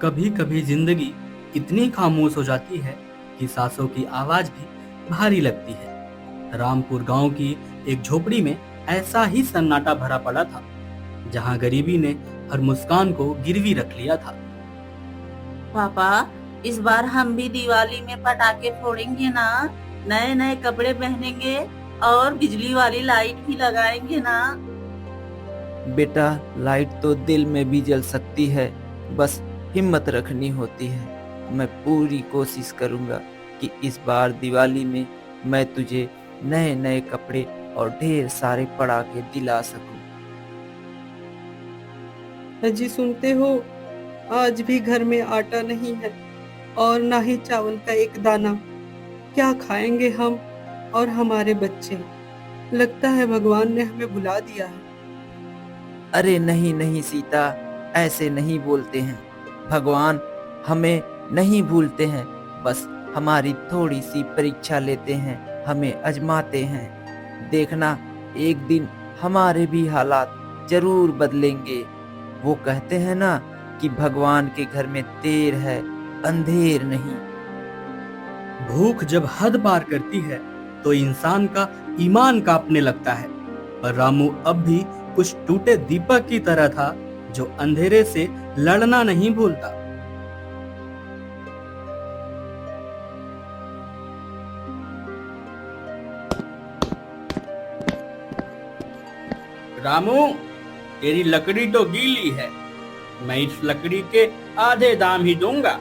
कभी कभी जिंदगी इतनी खामोश हो जाती है कि सांसों की आवाज भी भारी लगती है। रामपुर गांव की एक झोपड़ी में ऐसा ही सन्नाटा भरा पड़ा था, जहां गरीबी ने हर मुस्कान को गिरवी रख लिया था। पापा, इस बार हम भी दिवाली में पटाखे फोड़ेंगे ना? नए नए कपड़े पहनेंगे और बिजली वाली लाइट भी लगाएंगे ना? बेटा, लाइट तो दिल में भी जल सकती है, बस हिम्मत रखनी होती है। मैं पूरी कोशिश करूंगा कि इस बार दिवाली में मैं तुझे नए नए कपड़े और ढेर सारे पटाखे दिला सकूं। अजी, सुनते हो? आज भी घर में आटा नहीं है और ना ही चावल का एक दाना। क्या खाएंगे हम और हमारे बच्चे? लगता है भगवान ने हमें भुला दिया है। अरे नहीं नहीं सीता, ऐसे नहीं बोलते हैं। भगवान हमें नहीं भूलते हैं, बस हमारी थोड़ी सी परीक्षा लेते हैं, हमें आजमाते हैं। देखना, एक दिन हमारे भी हालात जरूर बदलेंगे। वो कहते हैं ना कि भगवान के घर में देर है, अंधेर नहीं। भूख जब हद पार करती है तो इंसान का ईमान कांपने लगता है, पर रामू अब भी कुछ टूटे दीपक की तरह था, जो अंधेरे से लड़ना नहीं भूलता। रामू, तेरी लकड़ी तो गीली है। मैं इस लकड़ी के आधे दाम ही दूंगा।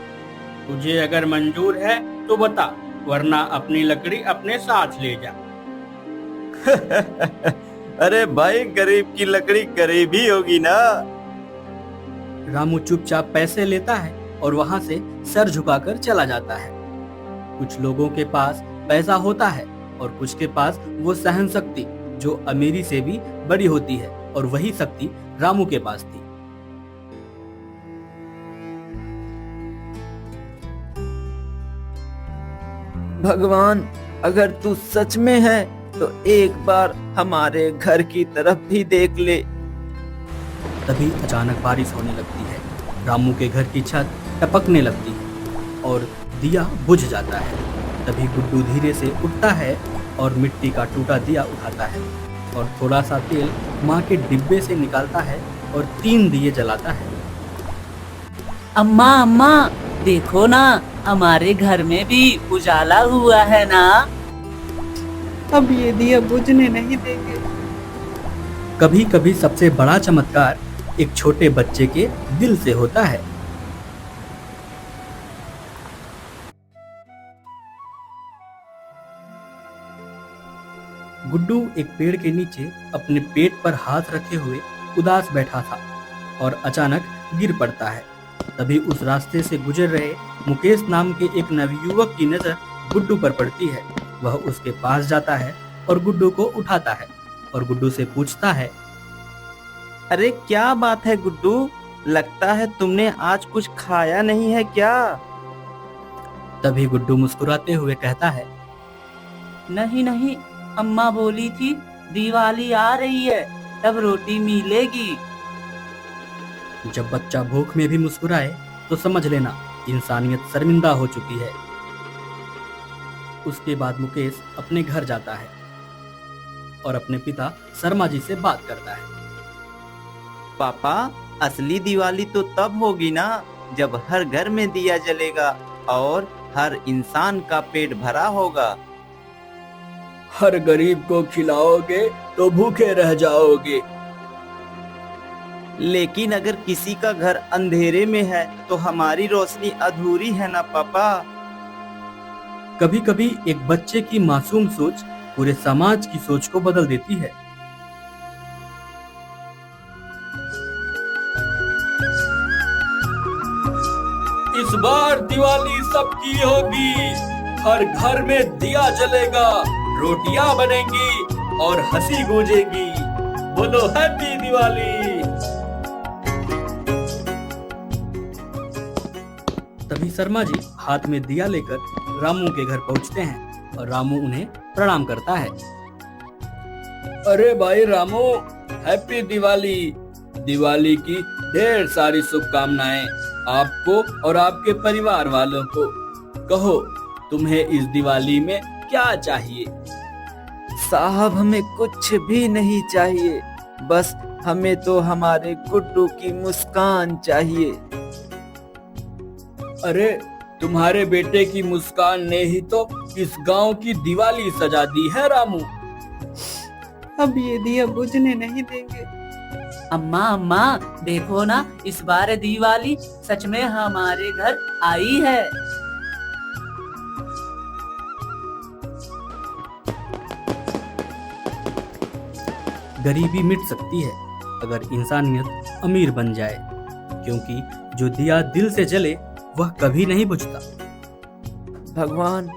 तुझे अगर मंजूर है तो बता, वरना अपनी लकड़ी अपने साथ ले जा। अरे भाई, गरीब की लकड़ी गरीब ही होगी ना। रामू चुपचाप पैसे लेता है और वहां से सर झुकाकर चला जाता है। कुछ लोगों के पास पैसा होता है और कुछ के पास वो सहन शक्ति, जो अमीरी से भी बड़ी होती है, और वही शक्ति रामू के पास थी। भगवान, अगर तू सच में है तो एक बार हमारे घर की तरफ भी देख ले। तभी अचानक बारिश होने लगती है। रामू के घर की छत टपकने लगती है और दिया बुझ जाता है। तभी गुड्डू धीरे से उठता है और मिट्टी का टूटा दिया उठाता है और थोड़ा सा तेल माँ के डिब्बे से निकालता है और 3 दिए जलाता है। अम्मा अम्मा, देखो ना, हमारे घर में भी उजाला हुआ है ना? अब ये दिया बुझने नहीं देंगे। कभी कभी सबसे बड़ा चमत्कार एक छोटे बच्चे के दिल से होता है। गुड्डू एक पेड़ के नीचे अपने पेट पर हाथ रखे हुए उदास बैठा था और अचानक गिर पड़ता है। तभी उस रास्ते से गुजर रहे मुकेश नाम के एक नवयुवक की नजर गुड्डू पर पड़ती है। वह उसके पास जाता है और गुड्डू को उठाता है और गुड्डू से पूछता है, अरे क्या बात है गुड्डू, लगता है तुमने आज कुछ खाया नहीं है क्या? तभी गुड्डू मुस्कुराते हुए कहता है, नहीं नहीं, अम्मा बोली थी दिवाली आ रही है, तब रोटी मिलेगी। जब बच्चा भूख में भी मुस्कुराए तो समझ लेना इंसानियत शर्मिंदा हो चुकी है। उसके बाद मुकेश अपने घर जाता है और अपने पिता शर्मा जी से बात करता है। पापा, असली दिवाली तो तब होगी ना जब हर घर में दिया जलेगा और हर इंसान का पेट भरा होगा। हर गरीब को खिलाओगे तो भूखे रह जाओगे। लेकिन अगर किसी का घर अंधेरे में है तो हमारी रोशनी अधूरी है ना पापा। कभी कभी एक बच्चे की मासूम सोच पूरे समाज की सोच को बदल देती है। इस बार दिवाली सबकी होगी, हर घर में दिया जलेगा, रोटियां बनेंगी और हंसी गूंजेगी। बोलो हैप्पी दिवाली। तभी शर्मा जी हाथ में दिया लेकर रामू के घर पहुंचते हैं और रामू उन्हें प्रणाम करता है। अरे भाई रामू, हैप्पी दिवाली। दिवाली की ढेर सारी शुभकामनाएं। आपको और आपके परिवार वालों को। कहो, तुम्हें इस दिवाली में क्या चाहिए? साहब हमें कुछ भी नहीं चाहिए, बस हमें तो हमारे गुड्डू की मुस्कान चाहिए। अरे, तुम्हारे बेटे की मुस्कान ने ही तो इस गांव की दिवाली सजा दी है रामू। अब ये दिया बुझने नहीं देंगे। अम्मा अम्मा देखो ना, इस बार दिवाली सच में हमारे घर आई है। गरीबी मिट सकती है अगर इंसानियत अमीर बन जाए, क्योंकि जो दिया दिल से जले वह कभी नहीं बुझता। भगवान,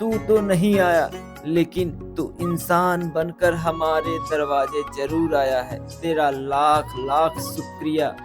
तू तो नहीं आया, लेकिन तू इंसान बनकर हमारे दरवाजे जरूर आया है। तेरा लाख लाख शुक्रिया।